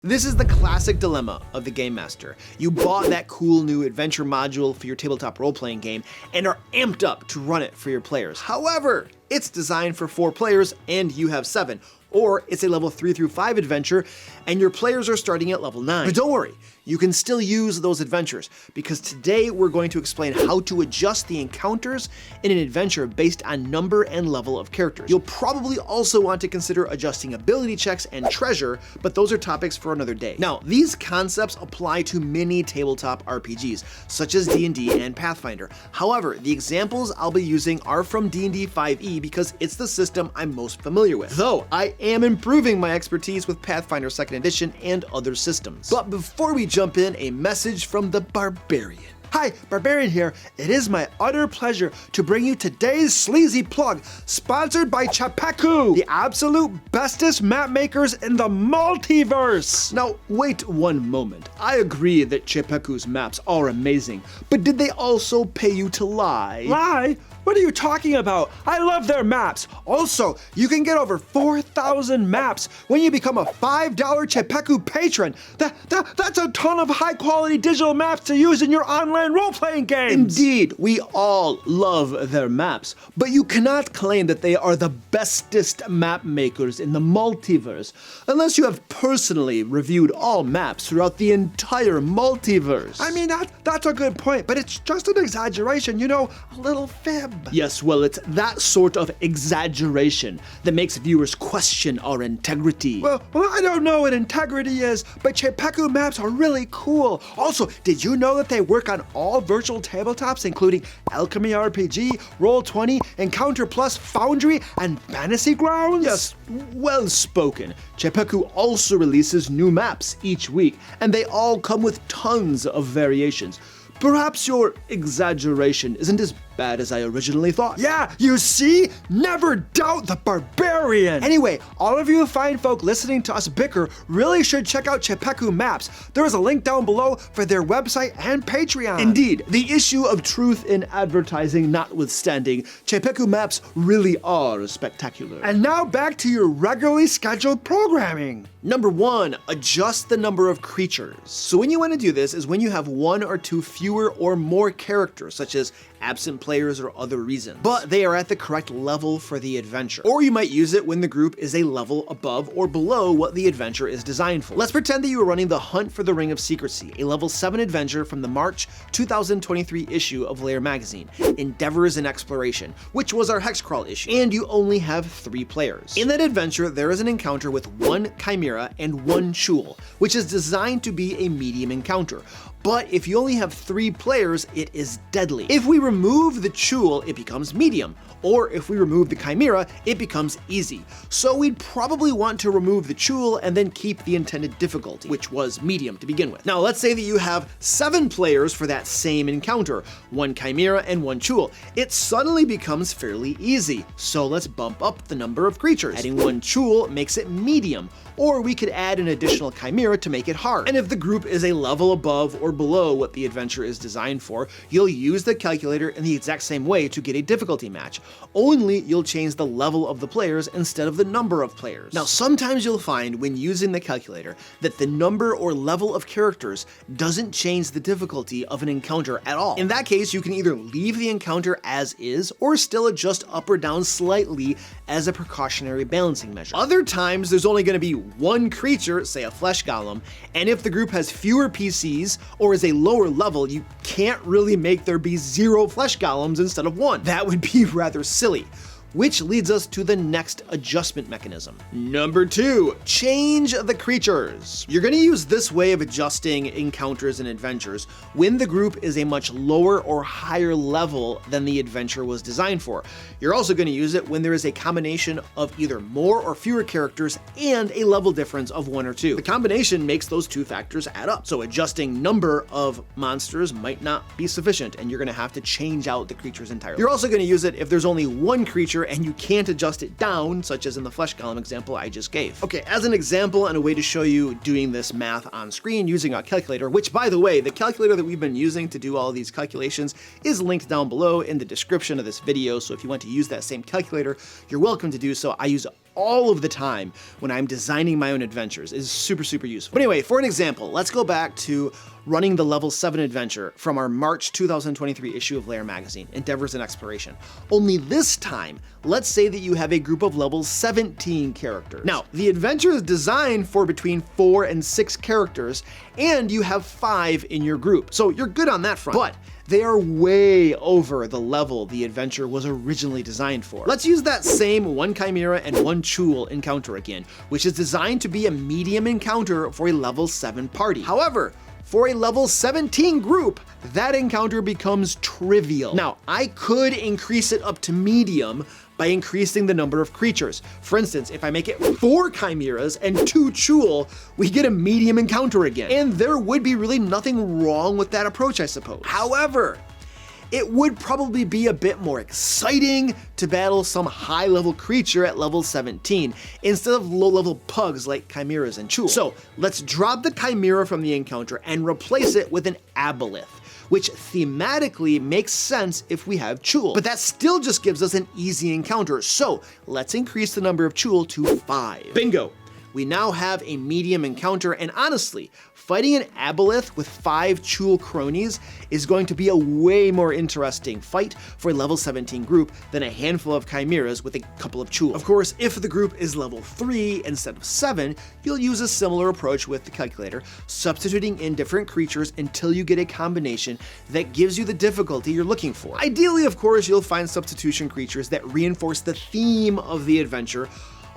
This is the classic dilemma of the Game Master. You bought that cool new adventure module for your tabletop role-playing game and are amped up to run it for your players. However, it's designed for 4 players and you have 7. Or it's a level 3 through 5 adventure and your players are starting at level 9. But don't worry, you can still use those adventures, because today we're going to explain how to adjust the encounters in an adventure based on number and level of characters. You'll probably also want to consider adjusting ability checks and treasure, but those are topics for another day. Now, these concepts apply to many tabletop RPGs, such as D&D and Pathfinder. However, the examples I'll be using are from D&D 5e because it's the system I'm most familiar with, though I am improving my expertise with Pathfinder 2nd Edition and other systems. But before we jump in, a message from the Barbarian. Hi, Barbarian here. It is my utter pleasure to bring you today's sleazy plug, sponsored by Chepeku, the absolute bestest map makers in the multiverse. Now, wait one moment. I agree that Chepeku's maps are amazing, but did they also pay you to lie? Lie? What are you talking about? I love their maps. Also, you can get over 4,000 maps when you become a $5 Chepeku patron. That's a ton of high-quality digital maps to use in your online role-playing games. Indeed, we all love their maps, but you cannot claim that they are the bestest map makers in the multiverse unless you have personally reviewed all maps throughout the entire multiverse. I mean, that's a good point, but it's just an exaggeration, you know, a little fib. Yes, well, it's that sort of exaggeration that makes viewers question our integrity. Well, I don't know what integrity is, but Chepeku maps are really cool. Also, did you know that they work on all virtual tabletops, including Alchemy RPG, Roll20, Encounter Plus, Foundry, and Fantasy Grounds? Yes, well spoken. Chepeku also releases new maps each week, and they all come with tons of variations. Perhaps your exaggeration isn't as bad as I originally thought. Yeah, you see? Never doubt the Barbarian! Anyway, all of you fine folk listening to us bicker really should check out Chepeku Maps. There is a link down below for their website and Patreon. Indeed, the issue of truth in advertising notwithstanding, Chepeku Maps really are spectacular. And now back to your regularly scheduled programming. Number 1, adjust the number of creatures. So when you want to do this is when you have 1 or 2 fewer or more characters, such as absent players or other reasons, but they are at the correct level for the adventure. Or you might use it when the group is a level above or below what the adventure is designed for. Let's pretend that you are running the Hunt for the Ring of Secrecy, a level 7 adventure from the March 2023 issue of Lair magazine, Endeavors in Exploration, which was our Hexcrawl issue, and you only have 3 players. In that adventure, there is an encounter with 1 Chimera and 1 Chul, which is designed to be a medium encounter. But if you only have 3 players, it is deadly. If we remove the Chul, it becomes medium. Or if we remove the Chimera, it becomes easy. So we'd probably want to remove the Chul and then keep the intended difficulty, which was medium to begin with. Now let's say that you have 7 players for that same encounter, 1 Chimera and 1 Chul. It suddenly becomes fairly easy. So let's bump up the number of creatures. Adding 1 Chul makes it medium. Or we could add an additional Chimera to make it hard. And if the group is a level above or below what the adventure is designed for, you'll use the calculator in the exact same way to get a difficulty match. Only you'll change the level of the players instead of the number of players. Now, sometimes you'll find when using the calculator that the number or level of characters doesn't change the difficulty of an encounter at all. In that case, you can either leave the encounter as is or still adjust up or down slightly as a precautionary balancing measure. Other times, there's only going to be 1 creature, say a flesh golem, and if the group has fewer PCs or is a lower level, you can't really make there be 0 flesh golems instead of 1. That would be rather silly. Which leads us to the next adjustment mechanism. Number 2, change the creatures. You're going to use this way of adjusting encounters and adventures when the group is a much lower or higher level than the adventure was designed for. You're also going to use it when there is a combination of either more or fewer characters and a level difference of 1 or 2. The combination makes those 2 factors add up. So adjusting number of monsters might not be sufficient and you're going to have to change out the creatures entirely. You're also going to use it if there's only 1 creature and you can't adjust it down, such as in the flesh golem example I just gave. Okay, as an example and a way to show you doing this math on screen using a calculator, which by the way, the calculator that we've been using to do all of these calculations is linked down below in the description of this video, so if you want to use that same calculator, you're welcome to do so. I use all of the time when I'm designing my own adventures. It is super, super useful. But anyway, for an example, let's go back to running the level 7 adventure from our March 2023 issue of Lair magazine, Endeavors and Exploration. Only this time, let's say that you have a group of level 17 characters. Now, the adventure is designed for between 4 and 6 characters, and you have 5 in your group. So you're good on that front. But they are way over the level the adventure was originally designed for. Let's use that same 1 Chimera and 1 Chul encounter again, which is designed to be a medium encounter for a level 7 party. However, for a level 17 group, that encounter becomes trivial. Now, I could increase it up to medium by increasing the number of creatures. For instance, if I make it 4 Chimeras and 2 Chul, we get a medium encounter again. And there would be really nothing wrong with that approach, I suppose. However, it would probably be a bit more exciting to battle some high-level creature at level 17 instead of low-level pugs like Chimeras and Chul. So let's drop the Chimera from the encounter and replace it with an Aboleth, which thematically makes sense if we have Chul. But that still just gives us an easy encounter, so let's increase the number of Chul to 5. Bingo! We now have a medium encounter, and honestly, fighting an Aboleth with 5 Chul cronies is going to be a way more interesting fight for a level 17 group than a handful of Chimeras with a couple of Chul. Of course, if the group is level 3 instead of 7, you'll use a similar approach with the calculator, substituting in different creatures until you get a combination that gives you the difficulty you're looking for. Ideally, of course, you'll find substitution creatures that reinforce the theme of the adventure,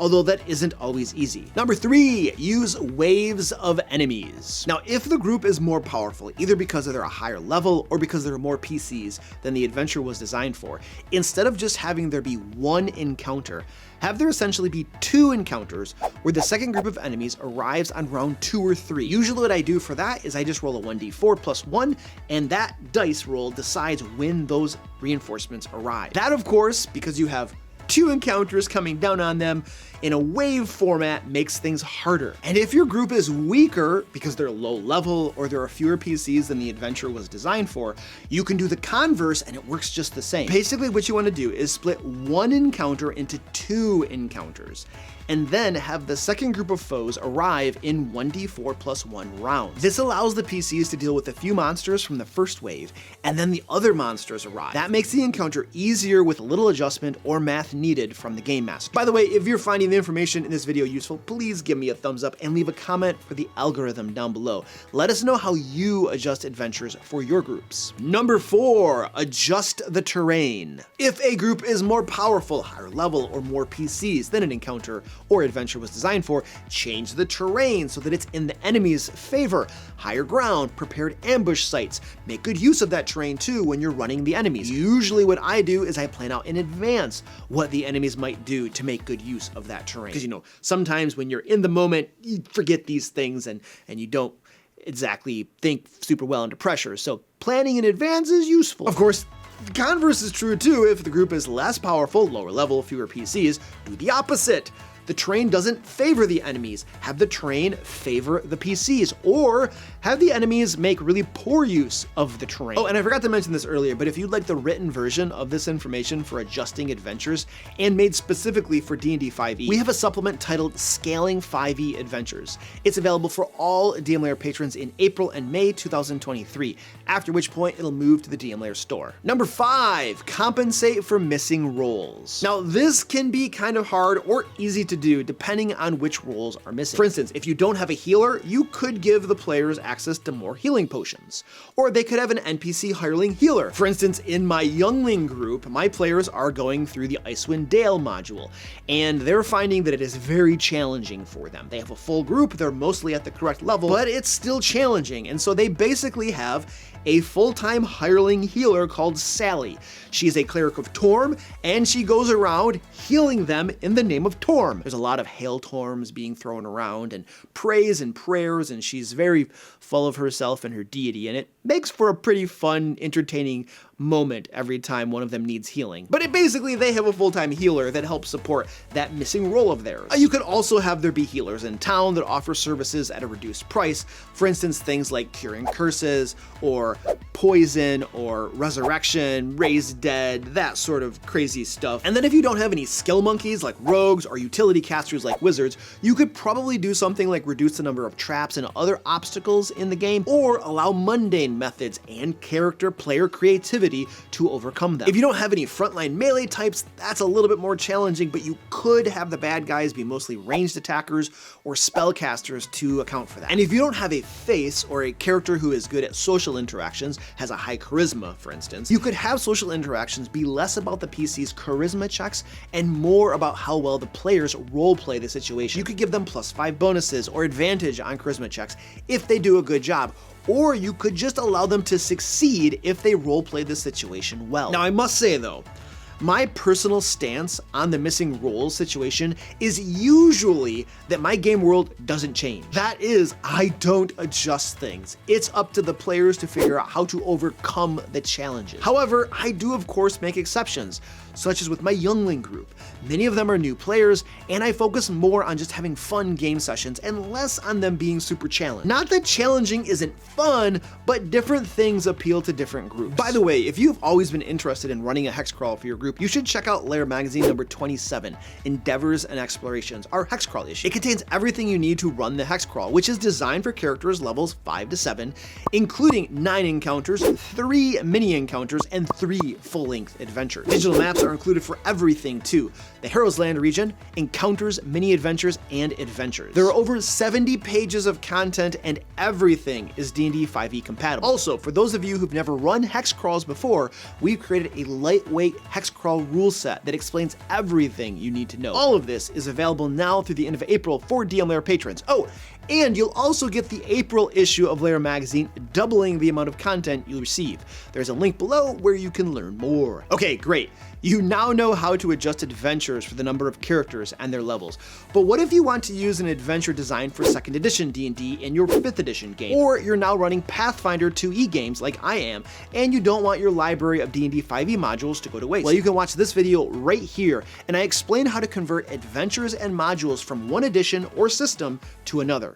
although that isn't always easy. Number 3, use waves of enemies. Now, if the group is more powerful, either because they're a higher level or because there are more PCs than the adventure was designed for, instead of just having there be 1 encounter, have there essentially be 2 encounters where the second group of enemies arrives on round 2 or 3. Usually what I do for that is I just roll a 1d4 plus 1, and that dice roll decides when those reinforcements arrive. That, of course, because you have 2 encounters coming down on them in a wave format, makes things harder. And if your group is weaker because they're low level or there are fewer PCs than the adventure was designed for, you can do the converse and it works just the same. Basically what you want to do is split 1 encounter into 2 encounters, and then have the second group of foes arrive in 1d4 plus 1 rounds. This allows the PCs to deal with a few monsters from the first wave, and then the other monsters arrive. That makes the encounter easier with little adjustment or math needed from the Game Master. By the way, if you're finding the information in this video useful, please give me a thumbs up and leave a comment for the algorithm down below. Let us know how you adjust adventures for your groups. Number 4, adjust the terrain. If a group is more powerful, higher level, or more PCs than an encounter or adventure was designed for, change the terrain so that it's in the enemy's favor. Higher ground, prepared ambush sites. Make good use of that terrain too when you're running the enemies. Usually what I do is I plan out in advance what the enemies might do to make good use of that terrain. Because sometimes when you're in the moment, you forget these things and you don't exactly think super well under pressure. So planning in advance is useful. Of course, the converse is true too. If the group is less powerful, lower level, fewer PCs, do the opposite. The terrain doesn't favor the enemies. Have the terrain favor the PCs, or have the enemies make really poor use of the terrain. Oh, and I forgot to mention this earlier, but if you'd like the written version of this information for adjusting adventures and made specifically for D&D 5e, we have a supplement titled Scaling 5e Adventures. It's available for all DM Lair patrons in April and May 2023, after which point it'll move to the DM Lair store. Number 5, compensate for missing rolls. Now, this can be kind of hard or easy to do depending on which rolls are missing. For instance, if you don't have a healer, you could give the players access to more healing potions, or they could have an NPC hireling healer. For instance, in my youngling group, my players are going through the Icewind Dale module, and they're finding that it is very challenging for them. They have a full group, they're mostly at the correct level, but it's still challenging, and so they basically have a full-time hireling healer called Sally. She's a cleric of Torm, and she goes around healing them in the name of Torm. There's a lot of hail Torms being thrown around, and praise and prayers, and she's very full of herself and her deity, and it makes for a pretty fun, entertaining moment every time one of them needs healing. But basically, they have a full-time healer that helps support that missing role of theirs. You could also have there be healers in town that offer services at a reduced price. For instance, things like curing curses or poison or resurrection, raise dead, that sort of crazy stuff. And then if you don't have any skill monkeys like rogues or utility casters like wizards, you could probably do something like reduce the number of traps and other obstacles in the game, or allow mundane methods and character player creativity to overcome them. If you don't have any frontline melee types, that's a little bit more challenging, but you could have the bad guys be mostly ranged attackers or spellcasters to account for that. And if you don't have a face or a character who is good at social interactions, has a high charisma, for instance, you could have social interactions be less about the PC's charisma checks and more about how well the players roleplay the situation. You could give them +5 bonuses or advantage on charisma checks if they do a good job, or you could just allow them to succeed if they roleplay the situation well. Now, I must say though, my personal stance on the missing roles situation is usually that my game world doesn't change. That is, I don't adjust things. It's up to the players to figure out how to overcome the challenges. However, I do of course make exceptions, such as with my youngling group. Many of them are new players, and I focus more on just having fun game sessions and less on them being super challenged. Not that challenging isn't fun, but different things appeal to different groups. By the way, if you've always been interested in running a hex crawl for your group, you should check out Lair magazine number 27, Endeavors and Explorations, our hex crawl issue. It contains everything you need to run the hex crawl, which is designed for characters levels 5 to 7, including 9 encounters, 3 mini encounters, and 3 full-length adventures. Digital maps are included for everything too: the Heroes Land region, encounters, mini adventures, and adventures. There are over 70 pages of content, and everything is D&D 5e compatible. Also, for those of you who've never run hex crawls before, we've created a lightweight hex crawl rule set that explains everything you need to know. All of this is available now through the end of April for DM Lair patrons. Oh, and you'll also get the April issue of Lair magazine, doubling the amount of content you'll receive. There's a link below where you can learn more. Okay, great. You now know how to adjust adventures for the number of characters and their levels. But what if you want to use an adventure designed for 2nd edition D&D in your 5th edition game? Or you're now running Pathfinder 2e games like I am, and you don't want your library of D&D 5e modules to go to waste? Well, you can watch this video right here, and I explain how to convert adventures and modules from one edition or system to another.